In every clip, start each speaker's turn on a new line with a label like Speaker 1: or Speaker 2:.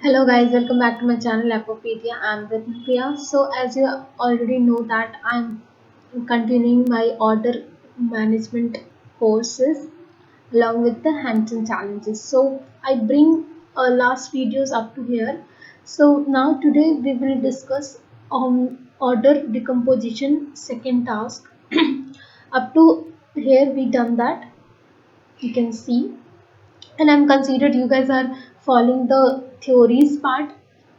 Speaker 1: Hello guys, welcome back to my channel Apopedia. I'm with Priya. So as you already know that I'm continuing my order management courses along with the hands-on challenges. So I bring last videos up to here. So now today we will discuss order decomposition second task. Up to here we done that. You can see, and I'm considered you guys are following the theories part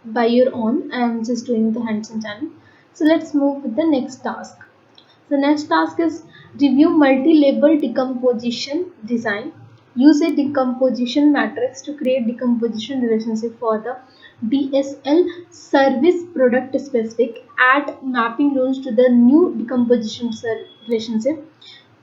Speaker 1: by your own. I'm just doing the hands-on channel. So let's move with the next task. The next task is review multi-label decomposition design. Use a decomposition matrix to create decomposition relationship for the DSL service product specific. Add mapping rules to the new decomposition relationship.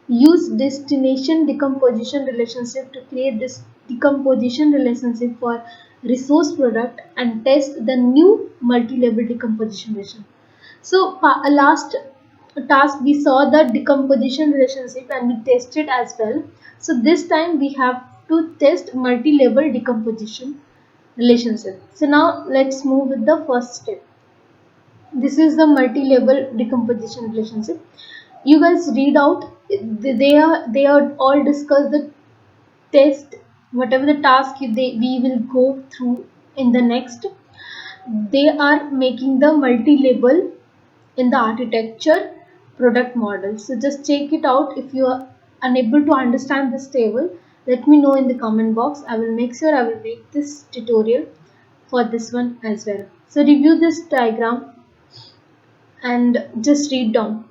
Speaker 1: Use destination decomposition relationship to create this decomposition relationship for resource product and test the new multi-level decomposition relation. So last task we saw the decomposition relationship and we tested as well. So this time we have to test multi-level decomposition relationship. So now let's move with the first step. This is the multi-level decomposition relationship. You guys read out. They are all discuss the test, whatever the task we will go through in the next. They are making the multi-level in the architecture product model. So just check it out. If you are unable to understand this table, let me know in the comment box. I will make sure I will make this tutorial for this one as well. So review this diagram and just read down.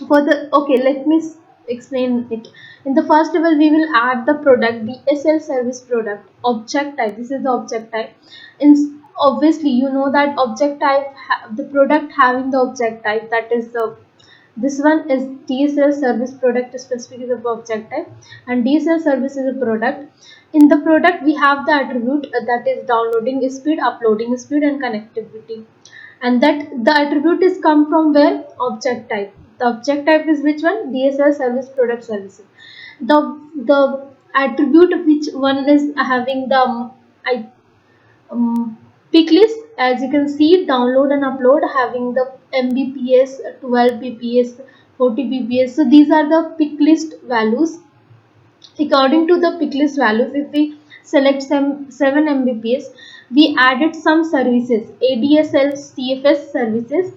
Speaker 1: For the okay, let me explain it. In the first level we will add the product DSL service product object type. This is the object type. In obviously you know that object type the product having the object type, that is the this one is DSL service product specific is the object type, and DSL service is a product. In the product we have the attribute that is downloading speed, uploading speed, and connectivity. And that the attribute is come from where? Object type. The object type is which one? DSL service product services. The attribute which one is having the I pick list. As you can see, download and upload having the mbps, 12 bps, 40 bps. So these are the pick list values. According to the pick list values, if we select some 7 Mbps, we added some services, ADSL CFS services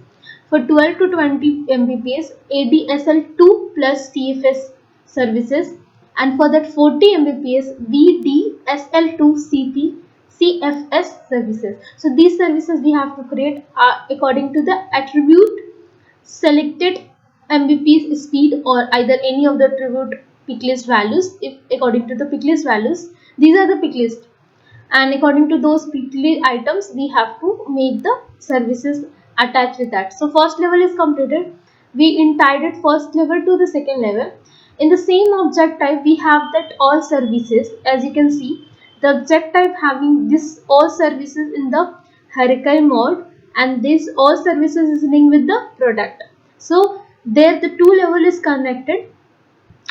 Speaker 1: for 12 to 20 Mbps, ADSL2 plus CFS services, and for that 40 Mbps, VDSL2 CP CFS services. So these services we have to create according to the attribute selected mbps speed or either any of the attribute pick list values. If according to the pick list values, these are the pick list, and according to those pick list items we have to make the services attached with that. So first level is completed. We entitled first level to the second level. In the same object type we have that all services. As you can see, the object type having this all services in the hierarchical mode, and this all services is linked with the product. So there the two level is connected.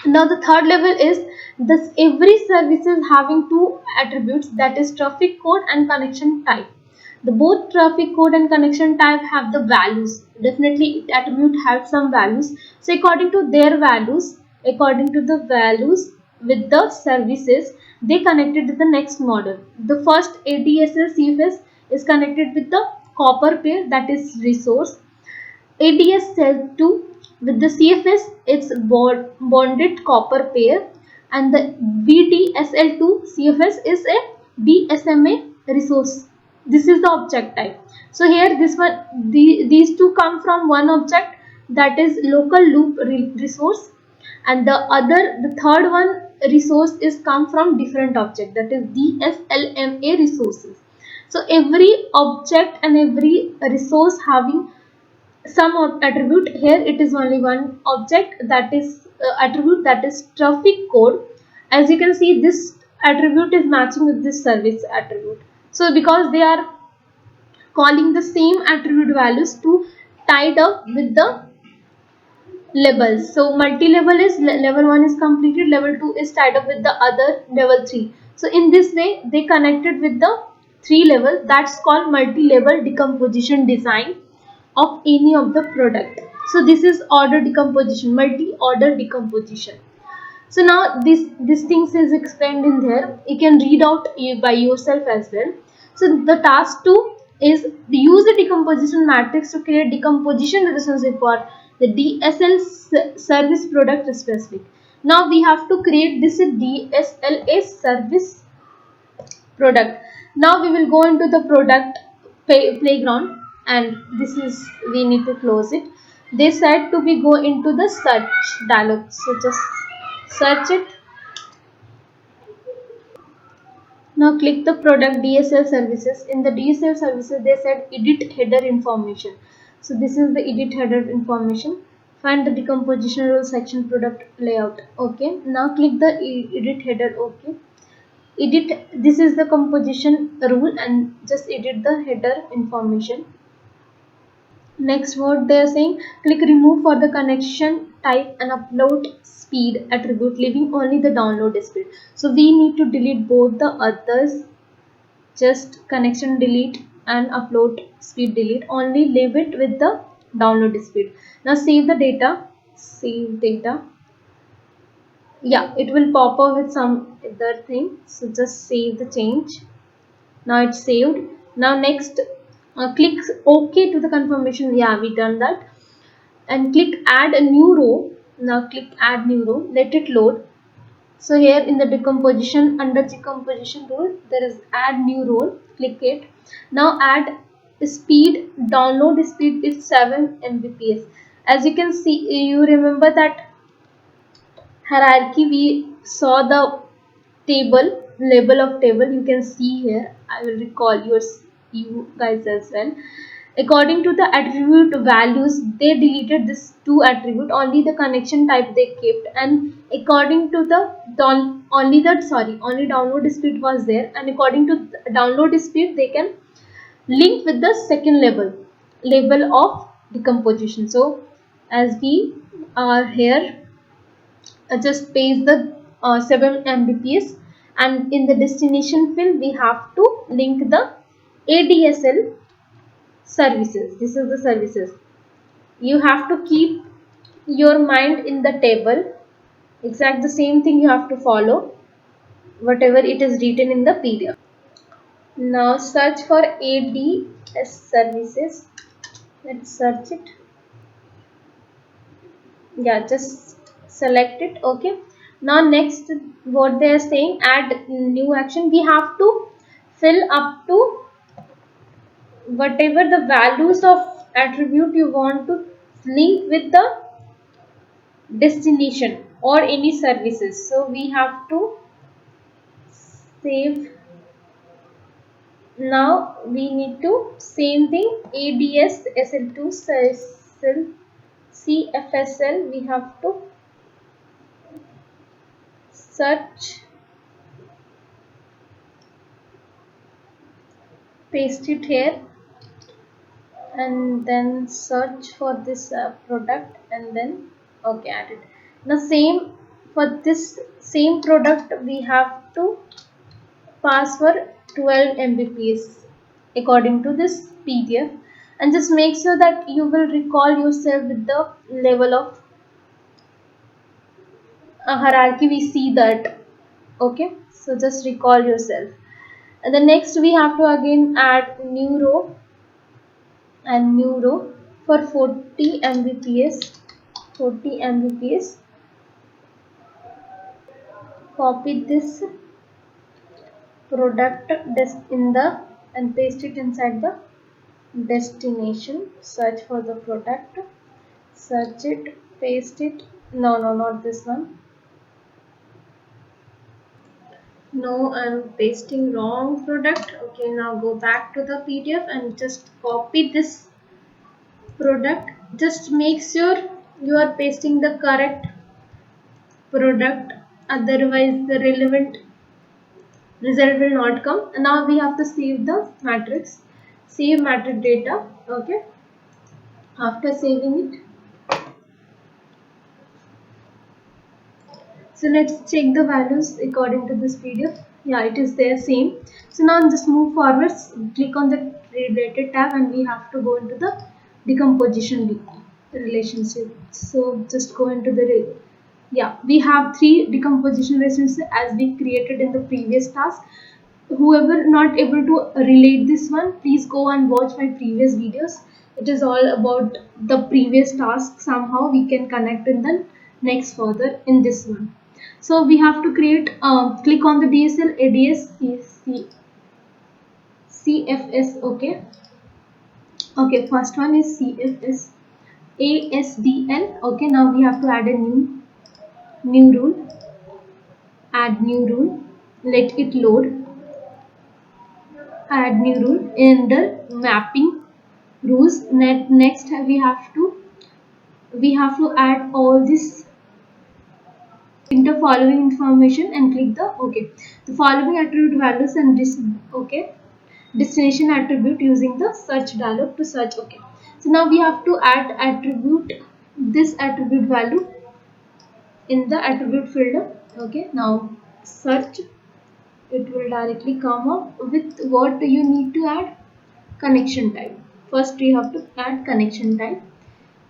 Speaker 1: Now the third level is this every service is having two attributes, that is traffic code and connection type. The both traffic code and connection type have the values. Definitely attribute has some values. So according to their values, according to the values with the services, they connected to the next model. The first ADSL CFS is connected with the copper pair, that is resource. ADSL2 with the CFS, it's bonded copper pair, and the VDSL2 CFS is a DSMA resource. This is the object type. So here this one, these two come from one object, that is local loop resource, and the third one resource is come from different object, that is DSLMA resources. So every object and every resource having some attribute. Here it is only one object, that is attribute, that is traffic code. As you can see, this attribute is matching with this service attribute. So because they are calling the same attribute values to tied up with the Levels. So multi-level is level 1 is completed, level 2 is tied up with the other level 3. So in this way they connected with the 3 level. That's called multi-level decomposition design of any of the product. So this is order decomposition, multi-order decomposition. So now this things is explained in there. You can read out by yourself as well. So the task 2 is use the decomposition matrix to create decomposition relationship for the DSL service product specific. Now we have to create this DSLA service product. Now we will go into the product playground, and this is, we need to close it. They said to be go into the search dialog, so just search it. Now click the product DSL services. In the DSL services they said edit header information. So this is the edit header information. Find the decomposition rule section product layout. Okay. Now click the edit header. Okay. Edit, this is the composition rule, and just edit the header information. Next, what they are saying, click remove for the connection type and upload speed attribute, leaving only the download speed. So we need to delete both the others, just connection delete and upload speed delete, only leave it with the download speed. Now save the data, save data. Yeah, it will pop up with some other thing, so just save the change. Now it's saved. Now next, click OK to the confirmation. Yeah, we done that. And click add a new row. Now click add new row, let it load. So here in the decomposition, under decomposition rule, there is add new row, click it. Now add speed, download speed is 7 Mbps. As you can see, you remember that hierarchy, we saw the table, label of table, you can see here. I will recall you guys as well. According to the attribute values, they deleted this two attribute, only the connection type they kept, and according to the only download speed was there, and according to the download speed they can link with the second level of decomposition. So as we are here, just paste the 7 Mbps, and in the destination field we have to link the ADSL services. This is the services. You have to keep your mind in the table, exact the same thing you have to follow, whatever it is written in the PDF. Now search for ADS services. Let's search it. Yeah, just select it. Okay. Now next, what they are saying, add new action. We have to fill up to whatever the values of attribute you want to link with the destination or any services. So we have to save. Now we need to same thing, ADS SL2 CFSL, we have to search, paste it here, and then search for this product, and then okay, add it. Now same for this same product, we have to pass for 12 Mbps according to this PDF, and just make sure that you will recall yourself with the level of hierarchy we see that. Okay, so just recall yourself. And the next, we have to again add new row and new row for 40 Mbps. 40 Mbps. Copy this product in the and paste it inside the destination. Search for the product. Search it. Paste it. No, not this one. No, I'm pasting wrong product. Okay, now go back to the PDF and just copy this product. Just make sure you are pasting the correct product, otherwise the relevant result will not come. And now we have to save the matrix, save matrix data. Okay, after saving it, So let's check the values according to this PDF. Yeah, it is there same. So now just move forwards, click on the related tab, and we have to go into the decomposition relationship. So just go into the yeah, we have 3 decomposition relationships as we created in the previous task. Whoever not able to relate this one, please go and watch my previous videos. It is all about the previous task. Somehow we can connect in the next further in this one. So we have to create click on the DSL ADS CFS. Okay, first one is CFS ASDL. Okay, now we have to add a new rule. Add new rule, let it load. Add new rule in the mapping rules. Next we have to add all this enter following information and click the OK. The following attribute values and this OK destination attribute using the search dialog to search. OK, so now we have to add attribute, this attribute value in the attribute folder. Okay, now search, it will directly come up with what you need to add. Connection type. First we have to add connection type,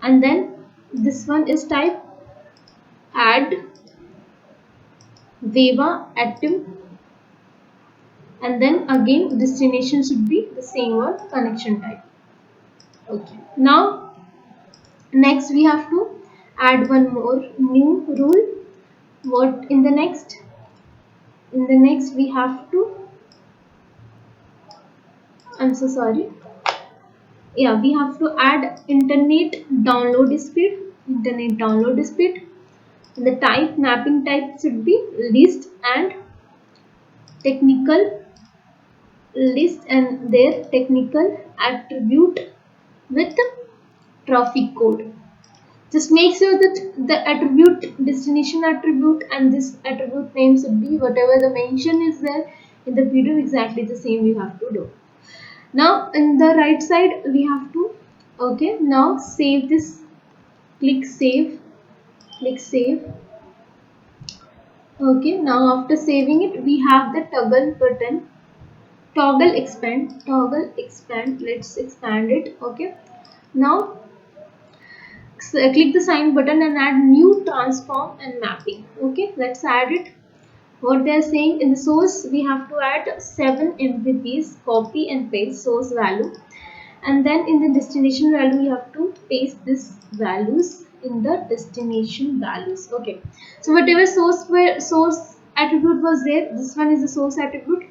Speaker 1: and then this one is type add Viva active, and then again destination should be the same one, connection type. Okay, now next we have to add one more new rule. What in the next we have to, I'm so sorry, yeah, we have to add internet download speed. The type mapping type should be list and technical list, and their technical attribute with traffic code. Just make sure that the attribute, destination attribute, and this attribute name should be whatever the mention is there in the video, exactly the same you have to do. Now in the right side we have to, okay, now save this, click save. Okay, now after saving it we have the toggle button, toggle expand, let's expand it. Okay, now click the sign button and add new transform and mapping. Okay, let's add it. What they are saying in the source, we have to add 7 MVPs, copy and paste source value, and then in the destination value you have to paste this values in the destination values. Okay, so whatever source attribute was there, this one is the source attribute,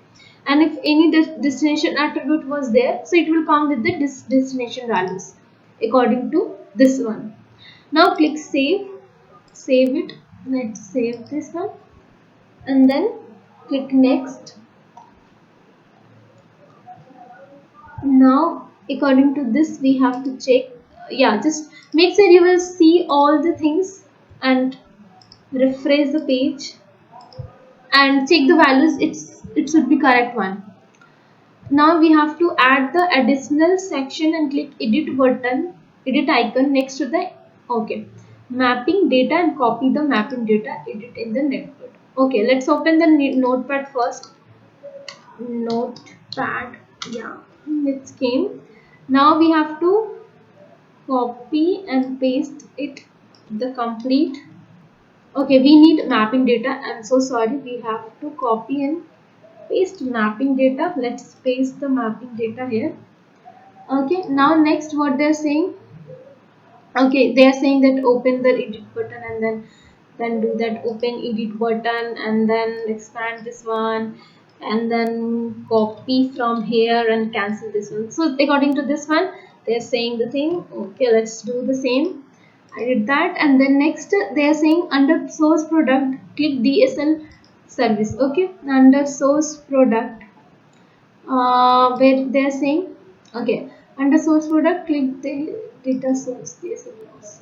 Speaker 1: and if any destination attribute was there, so it will come with the destination values according to this one. Now click save it. Let's save this one, and then click next. Now according to this we have to check, yeah, just make sure you will see all the things and refresh the page and check the values, it should be correct one. Now we have to add the additional section and click edit icon next to the OK mapping data, and copy the mapping data, edit in the notepad. Okay, let's open the notepad first. Notepad, yeah, it came. Now we have to copy and paste it, the complete. Okay, we need mapping data. I'm so sorry, we have to copy and paste mapping data. Let's paste the mapping data here. Okay, now next what they're saying, okay, they are saying that open the edit button, and then do that open edit button, and then expand this one, and then copy from here and cancel this one. So according to this one they're saying the thing. Okay, let's do the same. I did that, and then next they are saying under source product click DSL service. Okay, under source product, where they are saying, okay, under source product click the data source DSL loss.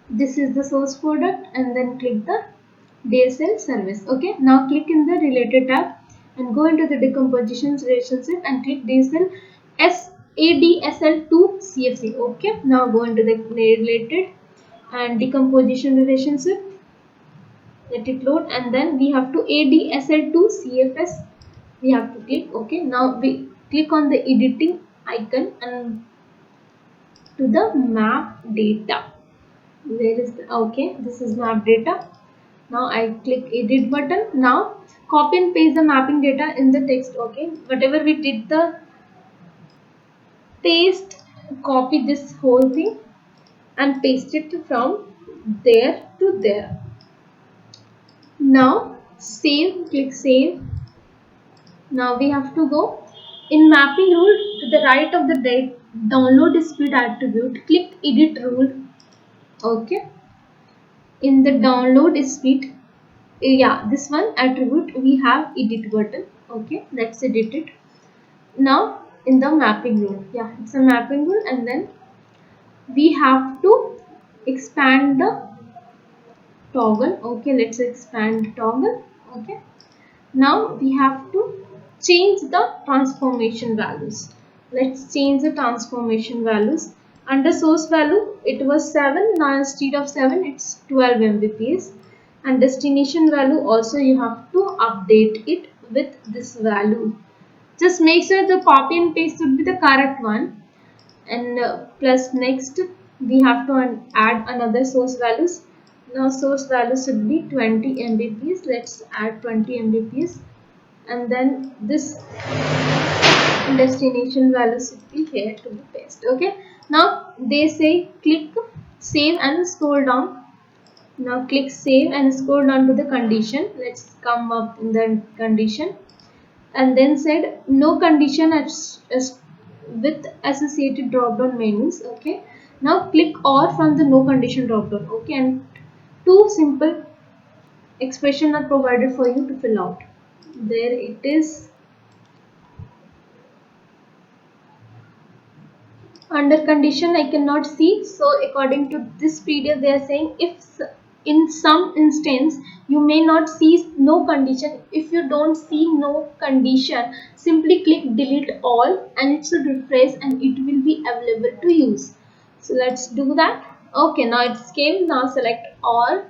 Speaker 1: This is the source product, and then click the DSL service. Okay, now click in the related tab and go into the decomposition relationship and click DSL ADSL to CFC. Okay, now go into the related and decomposition relationship. let it load, and then we have to ADSL to CFS, we have to click. Okay, now we click on the editing icon and to the map data. Where is the, okay, this is map data. Now I click edit button. Now copy and paste the mapping data in the text. Okay, whatever we did the paste, copy this whole thing and paste it from there to there. Now save, click save. Now we have to go in mapping rule to the right of the download speed attribute, click edit rule. Okay, in the download speed, yeah, this one attribute we have edit button. Okay, let's edit it. Now in the mapping rule, yeah, it's a mapping rule, and then we have to expand the toggle. Okay, let's expand toggle. Okay, now we have to change the transformation values. Let's change the transformation values. Under source value it was 7, now instead of 7 it's 12 mbps, and destination value also you have to update it with this value. Just make sure the copy and paste should be the correct one, and plus next we have to add another source values. Now source value should be 20 mbps, let's add 20 mbps, and then this destination value should be here to be pasted. Okay, now they say click save and scroll down. Now click save and scroll down to the condition. Let's come up in the condition, and then said no condition as with associated drop down menus. Okay, now click or from the no condition drop down. Okay, and two simple expression are provided for you to fill out. There it is. Under condition I cannot see, so according to this PDF they are saying if in some instance you may not see no condition. If you don't see no condition, simply click delete all and it should refresh and it will be available to use. So let's do that. Okay, now it's came. Now select all,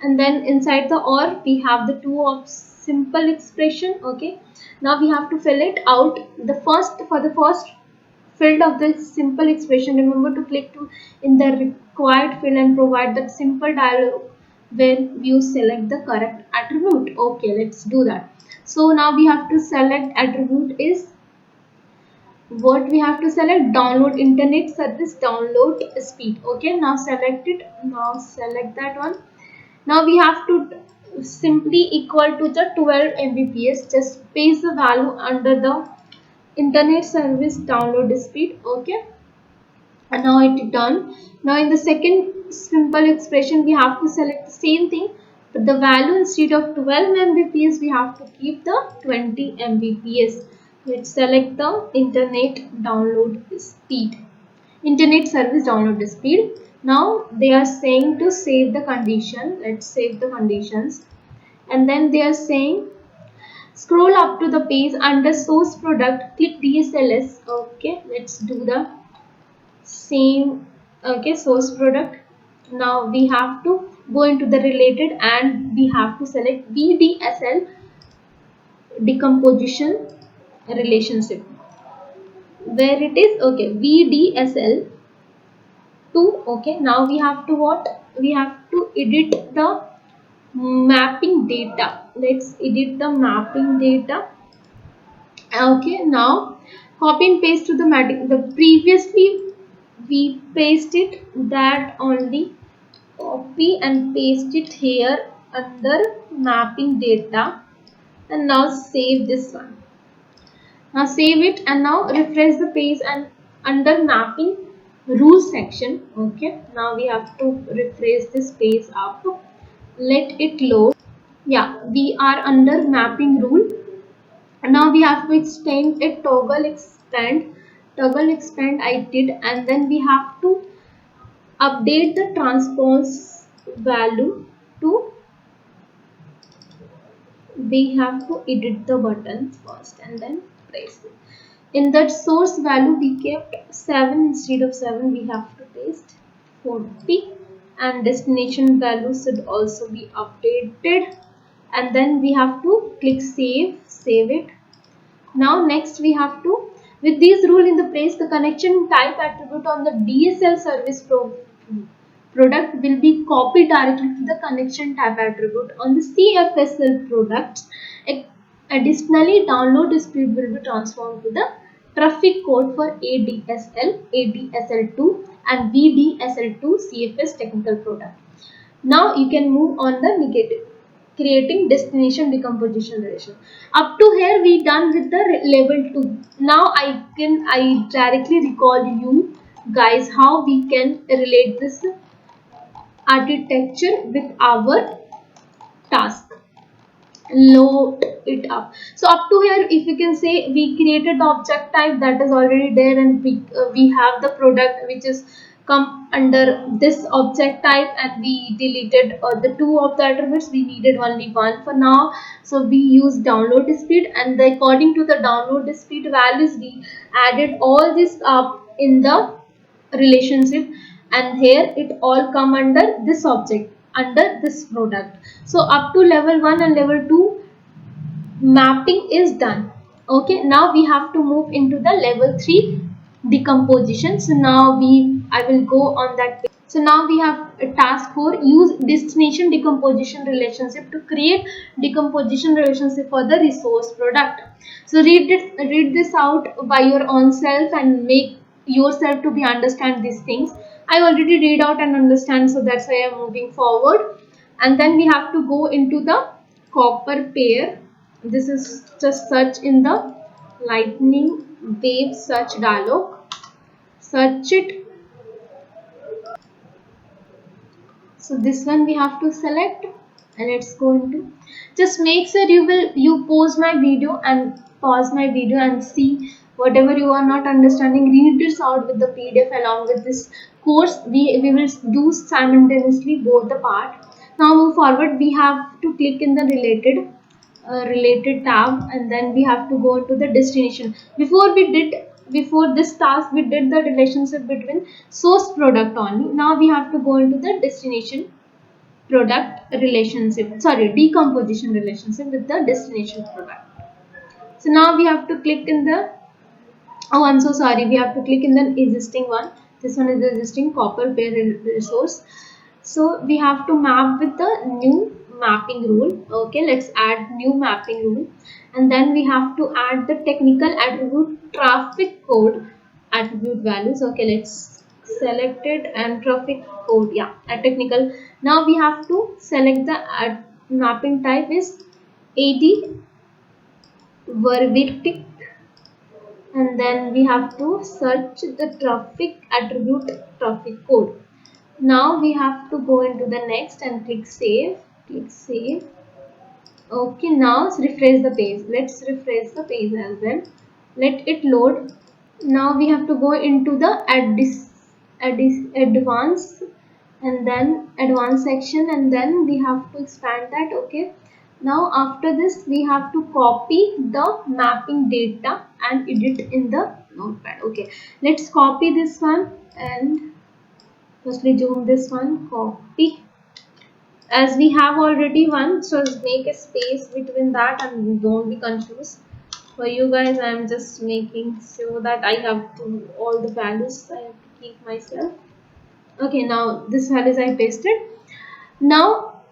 Speaker 1: and then inside the or we have the two of simple expression. Okay, now we have to fill it out. The first, for the first field of the simple expression, remember to click to in the required field and provide that simple dialog where you select the correct attribute. Okay, let's do that. So now we have to select attribute is what we have to select, download internet service download speed. Okay, now select it. Now select that one. Now we have to simply equal to the 12 mbps. Just paste the value under the internet service download speed. Okay, and now it is done. Now in the second simple expression we have to select the same thing, but the value instead of 12 mbps we have to keep the 20 mbps. Let's select the internet download speed, internet service download speed. Now they are saying to save the condition. Let's save the conditions, and then they are saying scroll up to the page under source product, click DSLS. Okay, let's do the same. Okay, source product. Now we have to go into the related and we have to select VDSL decomposition relationship. Where it is? Okay, VDSL 2. Okay, now we have to what? We have to edit the mapping data. Let's edit the mapping data. Okay, now copy and paste to the mapping. The previously we paste it, that only copy and paste it here under mapping data, and now save this one. Now save it and now refresh the page and under mapping rules section. Okay, now we have to refresh this page up, let it load. Yeah, we are under mapping rule. Now we have to extend a toggle expand I did, and then we have to update the transpose value to, we have to edit the button first and then press it. In that source value we kept 7 instead of 7, we have to paste 40. and destination value should also be updated, and then we have to click save it. Now next we have to, with these rule in the place, the connection type attribute on the DSL service product will be copied directly to the connection type attribute on the CFSL products. Additionally, download speed will be transformed to the traffic code for ADSL, ADSL2 and VDSL2 CFS technical product. Now you can move on the negative, creating destination decomposition relation. Up to here we done with the level 2. Now I directly recall you guys how we can relate this architecture with our task. Load it up. So up to here, if you can say, we created the object type that is already there, and we have the product which is come under this object type, and we deleted the two of the attributes. We needed only one for now, so we use download speed, and according to the download speed values we added all this up in the relationship, and here it all come under this object, under this product. So up to level 1 and level 2 mapping is done. Okay, now we have to move into the level 3 decomposition. So now I will go on that page. So now we have a task 4, use destination decomposition relationship to create decomposition relationship for the resource product. So read this out by your own self and make yourself to be understand these things. I already read out and understand, so that's why I'm moving forward. And then we have to go into the copper pair. This is just search in the lightning wave search dialog. Search it. So this one we have to select, and let's go into, just make sure you pause my video and see whatever you are not understanding. Read this out with the PDF along with this course. We will do simultaneously both the part. Now move forward. We have to click in the related tab, and then we have to go into the destination. Before this task we did the relationship between source product only. Now we have to go into the destination product relationship, sorry, decomposition relationship with the destination product. So now we have to click in the, oh I'm so sorry, we have to click in the existing one. This one is the existing copper pair resource. So we have to map with the new mapping rule. Okay, let's add new mapping rule, and then we have to add the technical attribute traffic code attribute values. Okay, let's select it, and traffic code, yeah, a technical. Now we have to select the mapping type is AD verbatim, and then we have to search the traffic attribute traffic code. Now we have to go into the next and click save. Okay, now refresh the page. Let's refresh the page as well. Let it load. Now we have to go into the advanced, and then advanced section, and then we have to expand that. Okay, now after this we have to copy the mapping data and edit in the notepad. Okay, let's copy this one, and firstly zoom this one, copy. As we have already one, so make a space between that and don't be confused. For you guys, I am just making sure that I have to all the values I have to keep myself. Okay, now this values I pasted. Now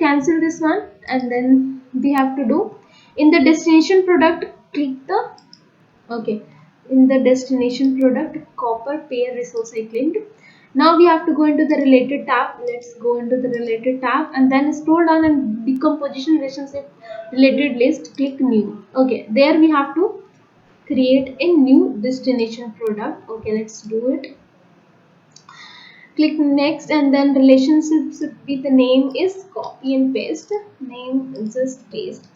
Speaker 1: cancel this one, and then we have to do in the destination product, click the, okay, in the destination product copper pair resource I claimed. Now we have to go into the related tab. Let's go into the related tab, and then scroll down and decomposition relationship related list, click new. Okay, there we have to create a new destination product. Okay, let's do it. Click next, and then relationships should be, the name is copy and paste. Name is just paste.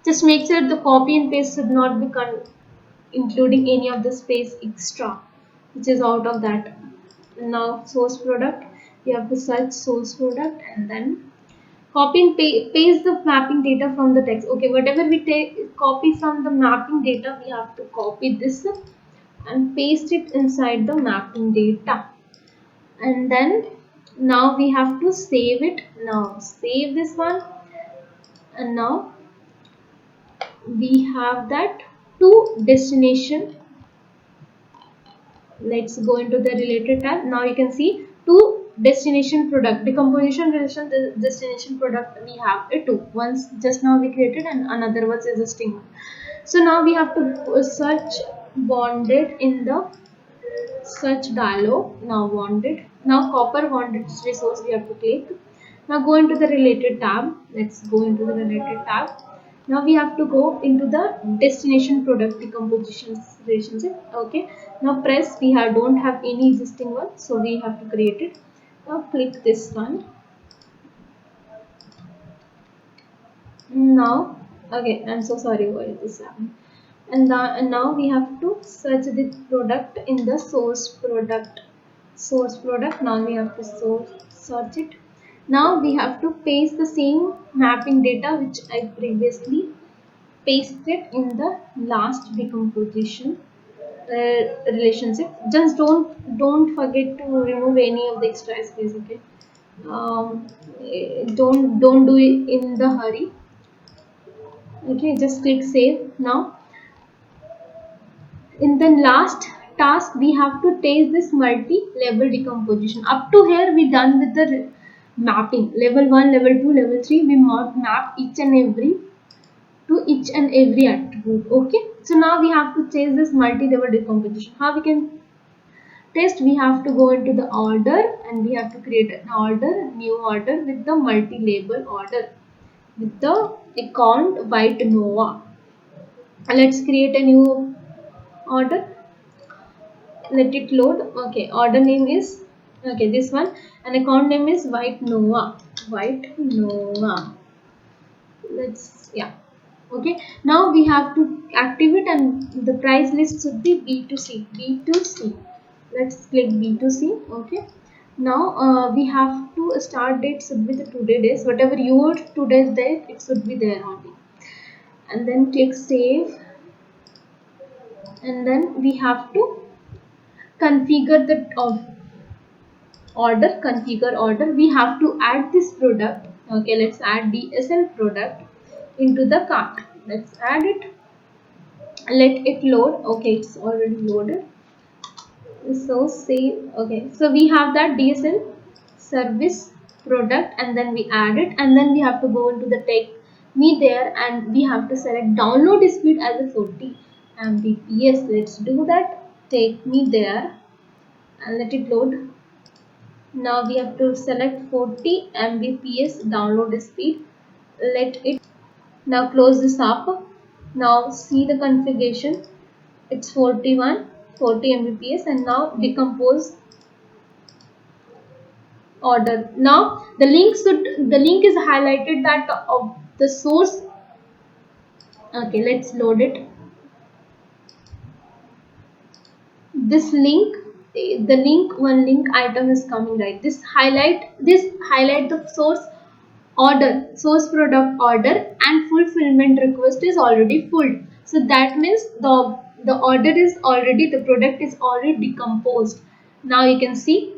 Speaker 1: Just make sure the copy and paste should not be including any of the space extra which is out of that. Now source product, you have to search source product, and then copy and paste the mapping data from the text. Okay, whatever we take copy from the mapping data, we have to copy this and paste it inside the mapping data, and then Now we have to save it. Now save this one, and now we have that to destination. Let's go into the related tab. Now you can see two destination product decomposition relation. The destination product we have it two once just now we created, and another was existing one. So now we have to search bonded in the search dialog. Now bonded, now copper bonded resource we have to click. Now go into the related tab. Let's go into the related tab. Now we have to go into the destination product decomposition relationship. Okay, now press, we have don't have any existing one, so we have to create it. Now click this one. Now, okay, I'm so sorry why this happened. And now we have to search the product in the source product. Now we have to search it. Now we have to paste the same mapping data which I previously pasted in the last decomposition relationship. Just don't forget to remove any of the extra space. Okay, don't do it in the hurry. Okay, just click save. Now in the last task we have to taste this multi-level decomposition. Up to here we done with the mapping level 1, level 2, level 3. We map each and every to each and every attribute. Okay, so now we have to change this multi-level decomposition. How we can test? We have to go into the order, and we have to create an order, new order with the multi-label order with the account white nova. Let's create a new order. Let it load. Okay, order name is, okay, this one, and account name is white nova. White nova. Let's, yeah. Okay, now we have to activate, and the price list should be B2C. B2C. Let's click B2C. Okay, now we have to start date should be the today days, whatever your today's date, it should be there only. And then click save, and then we have to configure the order. Configure order, we have to add this product. Okay, let's add DSL product into the cart. Let's add it. Let it load. Okay, it's already loaded. So save. Okay, so we have that DSL service product, and then we add it, and then we have to go into the take me there, and we have to select download speed as a 40 Mbps. Let's do that. Take me there and let it load. Now we have to select 40 Mbps download speed. Let it. Now close this up. Now see the configuration. It's 40 Mbps, and now decompose order. Now the link is highlighted that of the source. Okay, let's load it. This link, the one link item is coming, right? This highlight the source product order, and fulfillment request is already full. So that means the order is already, the product is already decomposed. Now you can see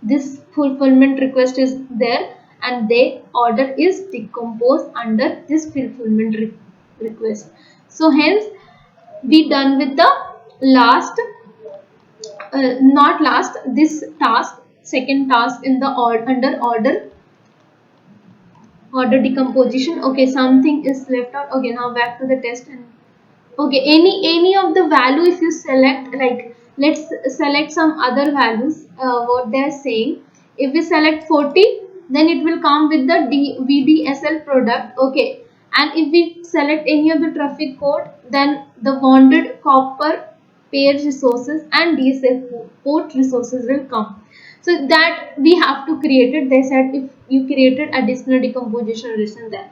Speaker 1: this fulfillment request is there, and the order is decomposed under this fulfillment request. So hence we done with the last, not last, this task, second task in the under order decomposition. Okay, something is left out. Okay, now back to the test. And okay, any of the value, if you select, like let's select some other values, what they are saying. If we select 40, then it will come with the VDSL product. Okay, and if we select any of the traffic code, then the bonded copper pair resources and DSL port resources will come. So that we have to create it. They said if you created additional decomposition relation, then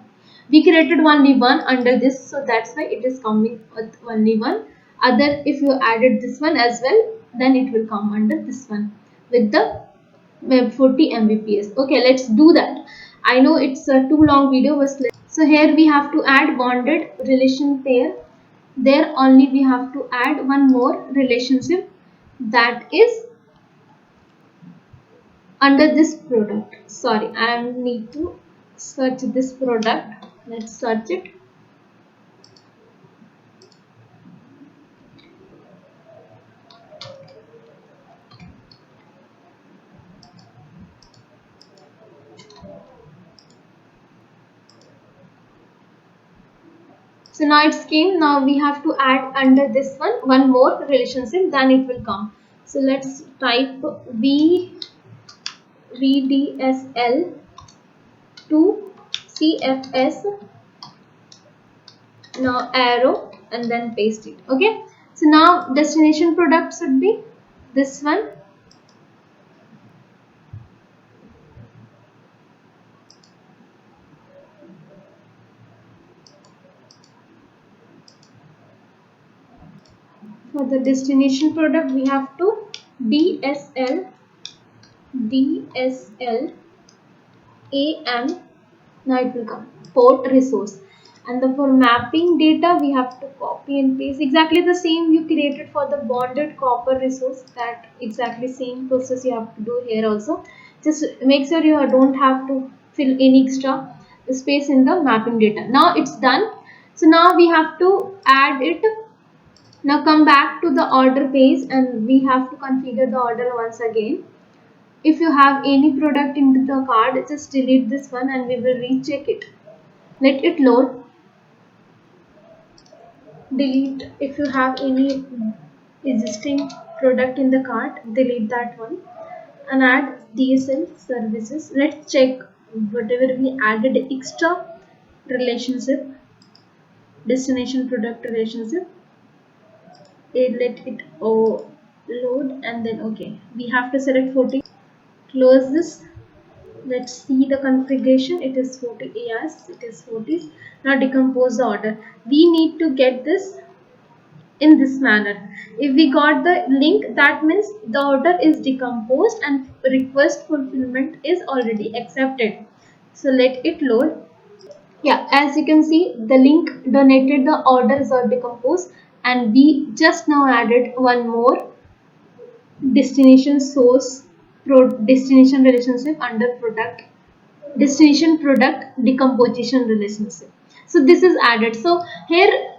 Speaker 1: we created only one under this, so that's why it is coming with only one. Other, if you added this one as well, then it will come under this one with the 40 Mbps. Okay, let's do that. I know it's a too long video, but so here we have to add bonded relation pair. There only we have to add one more relationship, that is under this product. Sorry, I need to search this product. Let's search it. So now it's came. Now we have to add under this one more relationship, then it will come. So let's type VDSL to CFS, now arrow, and then paste it. Okay, so now destination product should be this one. For the destination product we have to DSL AM. Now it will come port resource, and the for mapping data we have to copy and paste exactly the same you created for the bonded copper resource. That exactly same process you have to do here also. Just make sure you don't have to fill any extra space in the mapping data. Now it's done. So now we have to add it. Now come back to the order page and we have to configure the order once again. If you have any product into the card, just delete this one and we will recheck it. Let it load. Delete if you have any existing product in the cart, delete that one and add DSL services. Let's check whatever we added extra relationship, destination product relationship. Let it load and then okay. We have to select 40. Close this. Let's see the configuration. It is 40. Yes, it is 40. Now decompose the order. We need to get this in this manner. If we got the link, that means the order is decomposed and request fulfillment is already accepted. So let it load. Yeah, as you can see, the link donated, the orders are decomposed, and we just now added one more destination source destination relationship under product, destination product decomposition relationship. So this is added. So here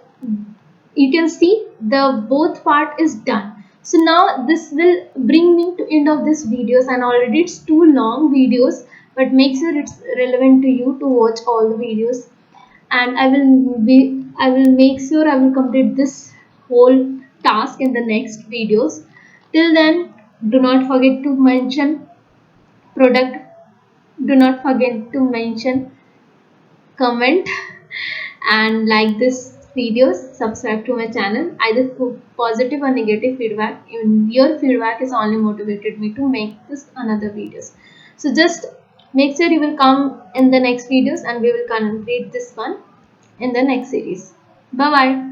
Speaker 1: you can see the both part is done. So now this will bring me to end of this videos, and already it's too long videos, but make sure it's relevant to you to watch all the videos. And I will make sure I will complete this whole task in the next videos. Till then, do not forget to mention product, do not forget to mention comment and like this videos, subscribe to my channel. Either positive or negative feedback, even your feedback is only motivated me to make this another videos. So just make sure you will come in the next videos and we will complete this one in the next series. Bye bye.